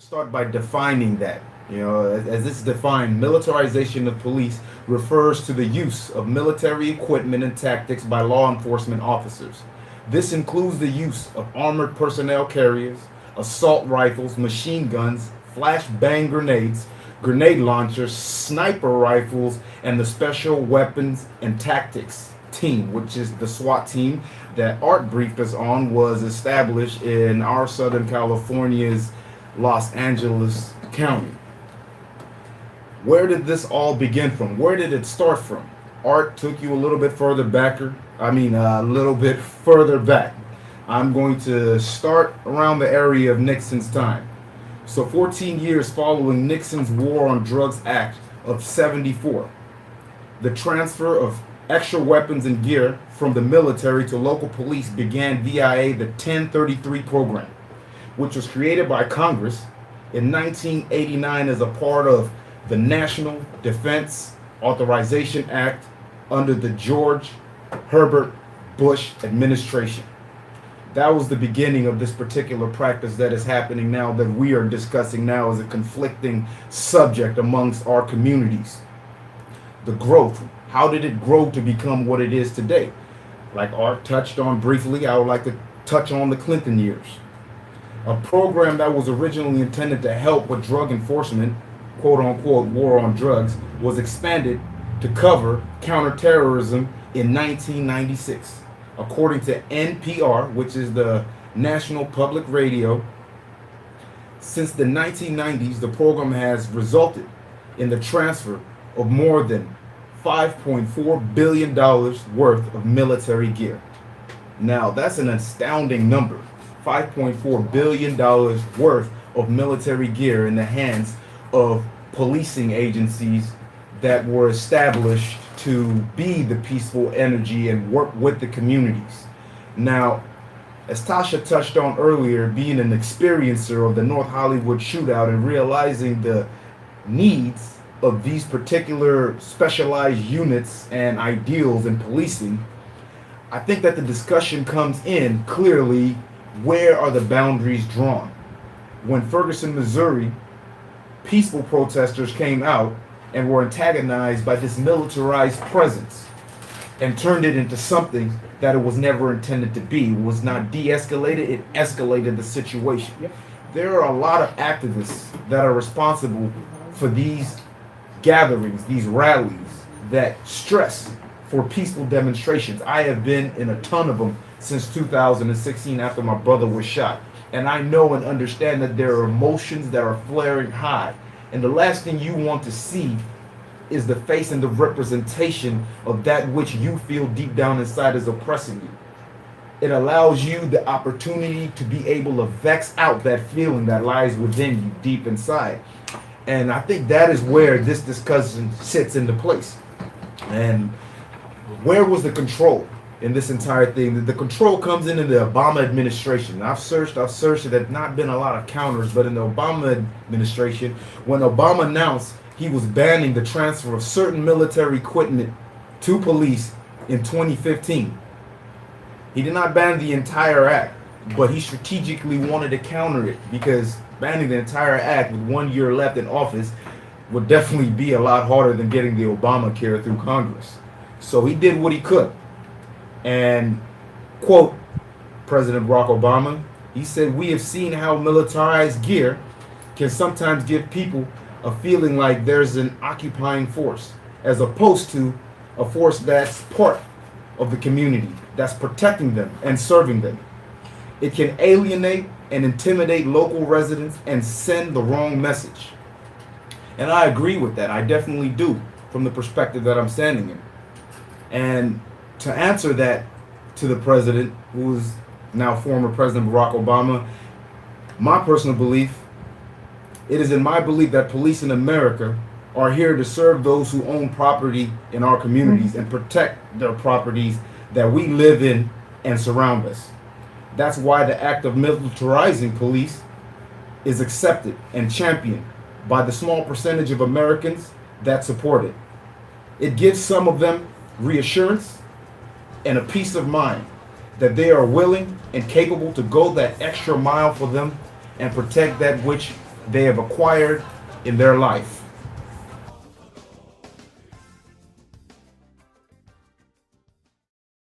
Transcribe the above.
Start by defining that. As it's defined, militarization of police refers to the use of military equipment and tactics by law enforcement officers. This includes the use of armored personnel carriers, assault rifles, machine guns, flashbang grenades, grenade launchers, sniper rifles, and the Special Weapons and Tactics Team, which is the SWAT team that Art briefed us on, was established in our Southern California's Los Angeles County. Where did this all begin from? Where did it start from? Art took you a little bit further back. A little bit further back. I'm going to start around the area of Nixon's time. So 14 years following Nixon's War on Drugs Act of 74, the transfer of extra weapons and gear from the military to local police began via the 1033 program, which was created by Congress in 1989 as a part of the National Defense Authorization Act under the George Herbert Bush administration. That was the beginning of this particular practice that is happening now, that we are discussing now as a conflicting subject amongst our communities. The growth, how did it grow to become what it is today? Like Art touched on briefly, I would like to touch on the Clinton years. A program that was originally intended to help with drug enforcement, quote unquote, war on drugs, was expanded to cover counterterrorism in 1996. According to NPR, which is the National Public Radio, since the 1990s, the program has resulted in the transfer of more than $5.4 billion worth of military gear. Now, that's an astounding number. $5.4 billion worth of military gear in the hands of policing agencies that were established to be the peaceful energy and work with the communities. Now, as Tasha touched on earlier, being an experiencer of the North Hollywood shootout and realizing the needs of these particular specialized units and ideals in policing, I think that the discussion comes in clearly. Where are the boundaries drawn? When Ferguson, Missouri, peaceful protesters came out and were antagonized by this militarized presence and turned it into something that it was never intended to be. It was not de-escalated, it escalated the situation. Yep. There are a lot of activists that are responsible for these gatherings, these rallies that stress for peaceful demonstrations. I have been in a ton of them since 2016 after my brother was shot. And I know and understand that there are emotions that are flaring high. And the last thing you want to see is the face and the representation of that which you feel deep down inside is oppressing you. It allows you the opportunity to be able to vex out that feeling that lies within you deep inside. And I think that is where this discussion sits into place. And where was the control in this entire thing? The control comes in the Obama administration. I've searched, there have not been a lot of counters, but in the Obama administration, when Obama announced he was banning the transfer of certain military equipment to police in 2015, he did not ban the entire act, but he strategically wanted to counter it, because banning the entire act with 1 year left in office would definitely be a lot harder than getting the Obamacare through Congress. So he did what he could. And, quote, President Barack Obama, he said, "We have seen how militarized gear can sometimes give people a feeling like there's an occupying force, as opposed to a force that's part of the community, that's protecting them and serving them. It can alienate and intimidate local residents and send the wrong message." And I agree with that. I definitely do, from the perspective that I'm standing in. And to answer that to the president, who is now former President Barack Obama, my personal belief, it is in my belief that police in America are here to serve those who own property in our communities and protect their properties that we live in and surround us. That's why the act of militarizing police is accepted and championed by the small percentage of Americans that support it. It gives some of them reassurance and a peace of mind that they are willing and capable to go that extra mile for them and protect that which they have acquired in their life.